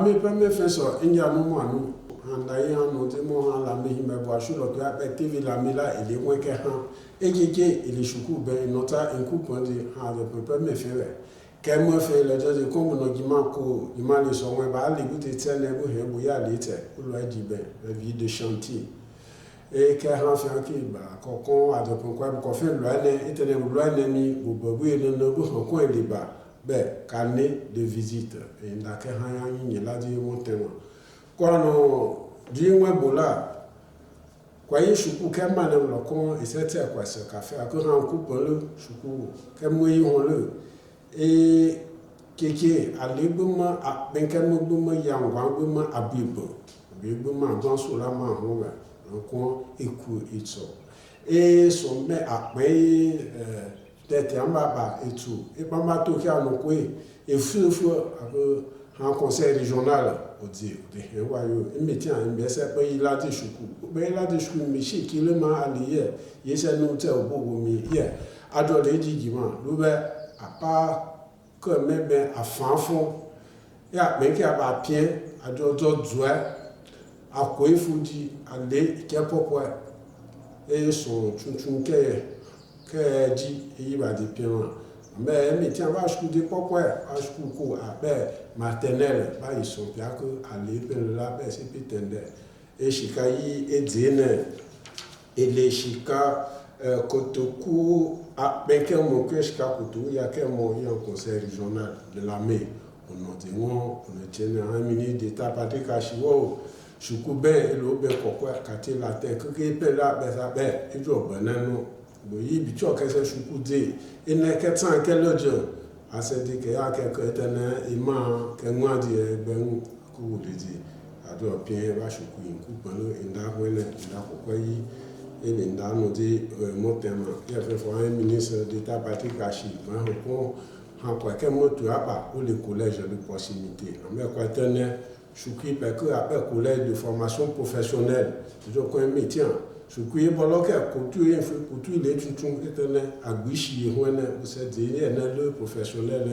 mi premier fait ça, il y a nous moi nous. D'ailleurs, nous disons la mi me boit sur le plat TV la mi là il est moins que et qui il est choukou ben nota un coup pour dire le premier fait. Quand moi fait le jeu comme nous disons que il m'a les son ba les goûter tiens ne bo he bo ya lite pour le dire ben la vie de chantier. Et quand on fait qui ba kokon a de pourquoi ko fait le année était le année ni bo bo et le bo ko il ba ben carnet de visite et la que han y la dit mon témoin. Quand on dit moi bola kwa ye choukou kema na lo kon et c'était quoi ce café a que ran coupe le choukou kemo yi on le et keke alebuma a benkemo buma yangwa buma abibo buma dans sur la main on kon eku itso et son mais après tete ambaba et tout et pas ma to ki anoko et fou un conseil régional au dire de wayo imeti an mbese pe ila de choukou be ila de choukou mi chi ki le ma aliye yese no te obogo mi ye ado de digima lo be apa ko mebe afanfo ya me ki aba pien ado do doa akoi fuji ale ke popo e so chunchun ke di yi ba di pien mais mais tiens va je couper pourquoi je coupe maternelle ba ils sont bien que aller là ben c'est pétende et chikai et dine et les chika kotoku a ben que mon que chika kotoku il y a que mon il y a un conseil régional de l'armée on tient un ministre d'état Patrick Achiwo chukube et le ben pourquoi quand la terre que peut là ben ça ben il doit banano boyi bicho kese shukude ene ketan kelojo asedi ke ya ke etene ima ke nwadi egben ku dedi ado pien ba shuku inku palo inda wele inda kokoyi ene nda no di motema ya fait un ministre d'état Patrick Achi ma ko han ko ke moto aba pour les collèges de proximité mais ko etene shuku pe que après collège de formation professionnelle je connais métier Choukou boloke couture info couture les tuntun etene agbishi hone se dire le professionnel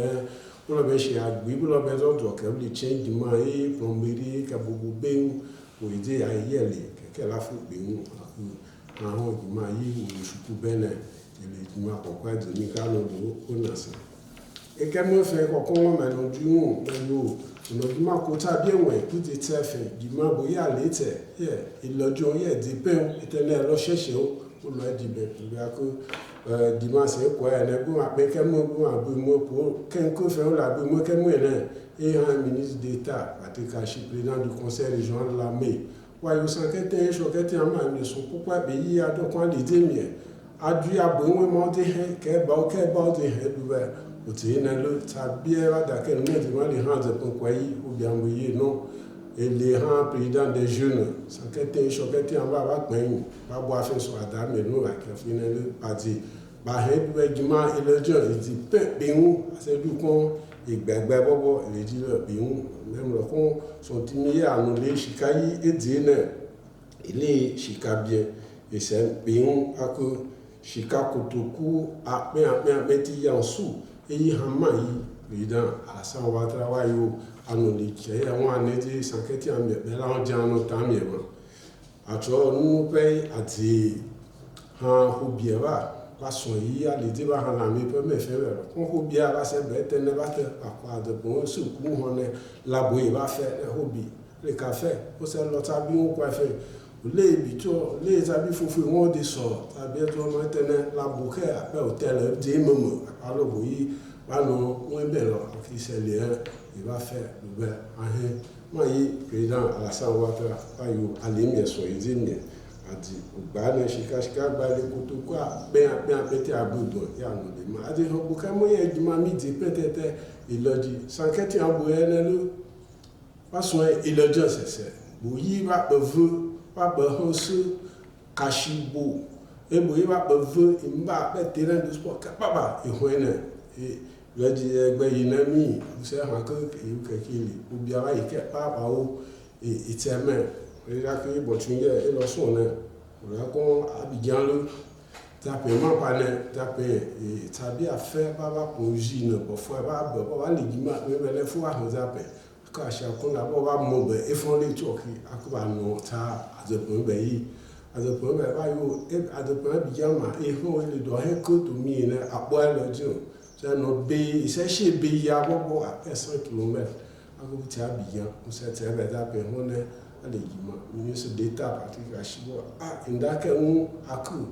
pour le chez agbi pour le besoin de que le change du mai plomberie ka bobo ben ou dire ayele que la fou ben en haut du mai ou choukou ben et le ma pourquoi de mikalo do onasa et que moi fait ko maintenant du no ma kota bien ouais tout est fait du ma boya lete il le dit il dit ben éternel lo chercher pour le dire ben il y a que dimanche quoi ne bon après que moi pour quelqu'un fait la moi que moi et un ministre d'état Patrick Achi président du conseil régional de l'armée ouais il sent que t'es choqué en main mais son pourquoi pays a donc quoi l'idée mieux a dû a bon monter que ba de o ti na lo tabia da ke no de ma le han de pourquoi ou bien oui non et les rangs président des jeunes sans que t'es choqué en va pen ba boa fait so ada me no la que fina le parti ba he du ejima et le jon il dit pe bewu c'est du kon igbegbe bobo il dit le bewu même le kon sont timide à nous les chikai et dine il est chikabien et c'est bewu à que chika kotoku a meti yansu et hamai président Alassane Ouattara yo anoli qui est on a dit sans que tu en mais là on dit en autant mieux ato nous paye a dit han hubiera façon yi a les débat en ami peut me faire on hubiera c'est bête ne va te pas de bon ce coup on est la boye va faire hobby le café pour ça l'autre abi on quoi faire les bito les habits fofu on descend ça bientôt maintenant la bouquet après hôtel des moments alors oui non on est belle qui c'est il va faire le ben moi président Alassane Ouattara ayo alimi so izini a dit ba na shika ba le kutu kwa ben pété à boudou ya no de ma a dit bouquet moi y du mami dit peut-être il a dit sans que tu envoyer le façon il a dit c'est bouilli va veut pas behosu kashibo et bouilli va veut imba terrain de sport papa et hoine et le dit yinami c'est encore qu'il ou bien il est pas et tellement il a que botunye et le son on a qu'on Abidjan le taper ma pas taper et tabi a faire pas pour jine parfois pas les guimard mais les fois on zappe Kashi akunda bo ba mo be efon choki akuba no ta azepo be yi azepo be ba yo azepo bi jama e ho le do he ko to mi na apo lo jo so no be se she be ya bo a 100 km akubu ti abiyan o se te be da be ho ne ale jima mi so data pratique shibo indake un aku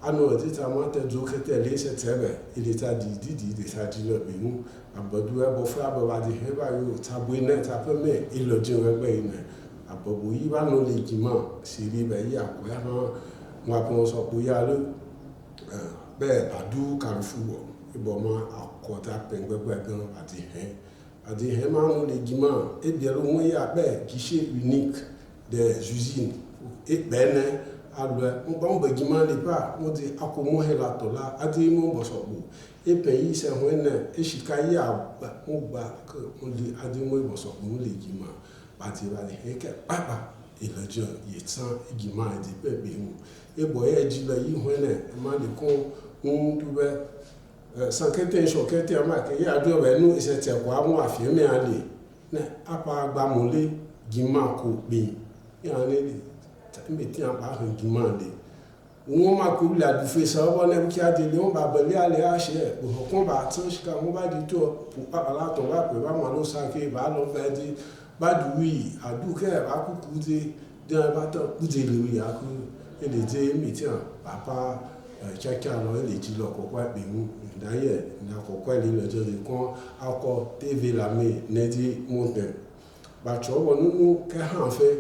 ano dita ma te jo kete le se te be il est dit de ça dit le be mu abodu ebo fra bo ba di he ba yo tabo ina ta pe me ilojo egbe ina abobu yi ba no le jima siri be yi akwa ha wa pon so po ya lo be badu kan fubo ibo ma akota pengbegbe gan adi he ma no le jima e bi lo won ya be guichet unique des usines e bene alwe on ba jima le pa mo di akomo he la to la adi mo bo so bo e pays se hoene e shikai agba ngba ko ndi adimo iboso mo le jima bati ba le heke papa ilojo yitan igima di pepe mu e boye jilo yi hoene ma le kon ndube sankete shokete ma ke ya do be nu ise te kwa mu afime ale na apa agba mo le jima ko pe ya le meti apa jima le wọ́n máa kó ilẹ̀ àdúfẹ́ sọ́wọ́ ní kí á di ilé wọn bá bẹ̀lẹ́ àlẹ́ àṣẹ òkùnkùn bá tán ṣíkà wọ́n bá di tó pàpà látọ̀ wá pẹ̀ bá máa ló sáké bá lọ fẹ́ di bá dùwì àdúkẹ́ bá kúkú dé dẹ́n bá tán kúdé lórí àkú èdè dé mìtíàn bàbá kíákíá lọ èlè jí lọ kọ̀kọ́ ẹ̀pẹ̀ mú ìdáyẹ̀ ní àkọ́kọ́ ilé lọ́jọ́ lè kán akọ tv làmì nẹ́dí mọ́tẹ̀ bàtọ̀ wọ̀ nínú kẹ́hàn fẹ́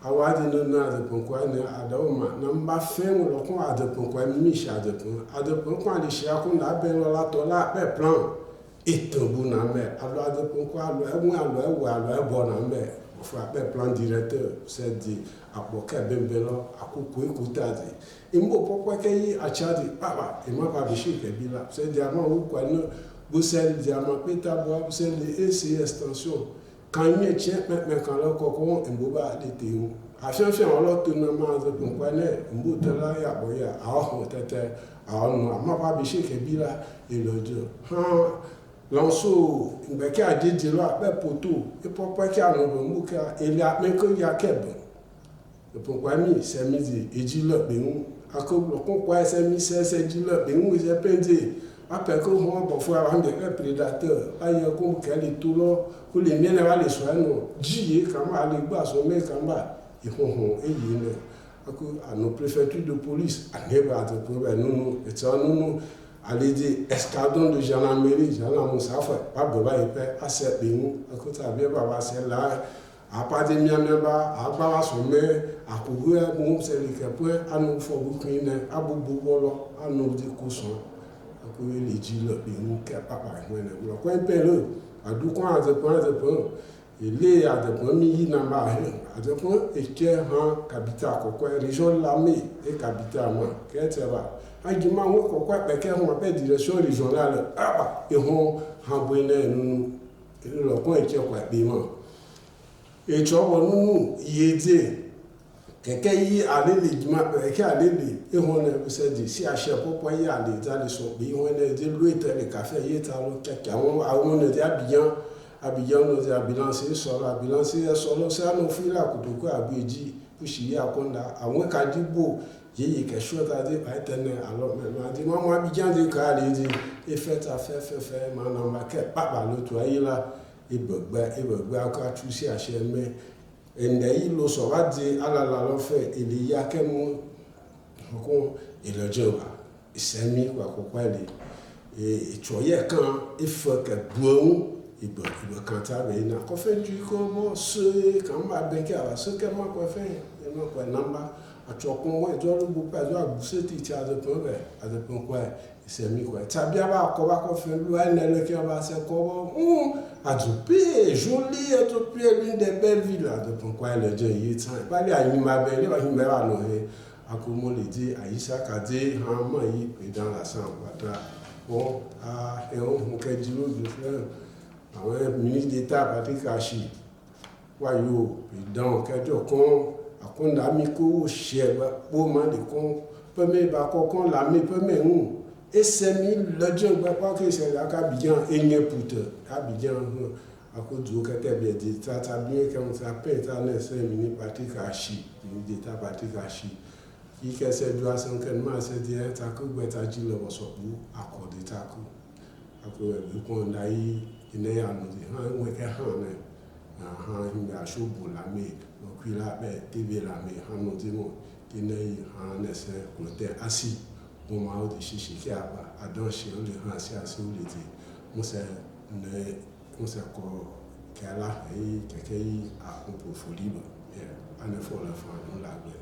awadi no na de ponkwa ne adoma na mba fem lo kon ade ponkwa mi sha de ponkwa le sha ko na ben lo la to la pe plan etombu na me alo ade ponkwa alo ewu alo ewu alo ebo na me o fa pe plan directeur c'est dit apoka bembelo akoko ekuta de imbo pokwa ke yi achadi baba e ma ba bishi ke bila c'est dit ama u kwa no busel diamant peta bois busel de extension quand il tient maintenant quand le coco emboba l'été affianfia on to na ma ze ponkwane mbutela ya boya aho tete aho ama ba bi sheke bila elojo ha lanso ngbe a jeje lo ape poto e popo ki anu bo muka ele ape ko ya kebo e ponkwami se mi di ejilo be mu akoblo konkwai se mi se jilo be mu se pende après que on va faire un prédateur aïe comme qu'elle est tout là pour les miens va les soins non dit comment aller bas sommet comment ils vont et ils à nos préfectures de police à n'eba de problème nous et ça nous aller dire escadron de gendarmerie gendarmerie ça fait pas de va et à cette nous à côté bien va c'est là à pas de miens ba à ba sommet à couvrir nous c'est le point à nous faut beaucoup à bobo bolo à nous dire cousson ko le ji lo bi mu ke papa wena lo ko pelo adu ko azepo ile azepo mi yi na ma he azepo e ke han capital ko région lamé et capital ma ke te ba aji ma wo ko pe ke ho pe direction régionale aba e ho han bo ina nu lo ko e ke ko bi mo e cho wo nu yede keke yi ale le jima ke ale le e ho na se di si ase popo yi ale ta le so bi ho na de lo ete le café yi ta lo keke awon ne de abiyan no de ambulance so la ambulance so lo se anu fi la kutuku agbeji pushi ya konda awon ka dibo yi ke so ta de ba tene alo me ma di mo abiyan de ka le di e fait ta fait ma na ma ke papa lo to ayi la ibogba aka tu si ase me ende yi lo so wa di alala lo fe ile ya ke mu ko ilojo ba isemi kwa ko pale e choye kan ifo ke buon ibo kan ta be na ko fe ju ko mo se kan ba be ke aba so ke mo ko fe e mo ko namba atokun mo ejo lu bu pa jo abuse ti ti ade pon ko isemi ko tabi aba ko ba ko fe lu ene le ke ba se ko Adjopé, joli Adjopé, l'une des belles villes de pourquoi le Dieu y est. Pas les animaux belles, les animaux belles, à comment le dit, Aïssa Kadé, Hama y président la Sambre. Bon, et on m'a dit le frère, un ministre d'État, Patrick Hachi, Wayo, président, Kadjo Kon, à Konda Amiko, Cheb, Boma de Kon, Peme Bakokon, Lame, Peme Ou. Et c'est mis le Dieu, pas que c'est la Abidjan et Nepoutre. Abidjan, akójú kẹ́kẹ́ bí ẹ̀dì tata bí kẹ́hún tí a pẹ́ ìta náà sẹ́yìn ní patika ṣì ní dèta patika ṣì kí kẹsẹ̀ ju asán kẹ́nu máa ṣe díẹ̀ ta kó gbẹ́ta jí lọ́wọ́ sọ̀kú akọ̀dé ta kú akọ̀ ẹ̀gbẹ́ kan láyé iná yànnú ti hàn wẹ́kẹ́ hàn náà hàn ìgbà aṣọ́bù làmì lọ́kùí lábẹ́ tv làmì hàn nù tí mọ̀ kí náà yìí hàn nẹ̀sẹ̀ kùlọ̀tẹ̀ asì mo máa ń di ṣíṣe kí àdánṣe ó lè hàn sí àṣẹ ó lè ti mo sɛ kɔ kɛla kɛkɛ yi akɔnpɔ foli ba ɛ anɛ fɔ la fa no la gbɛ.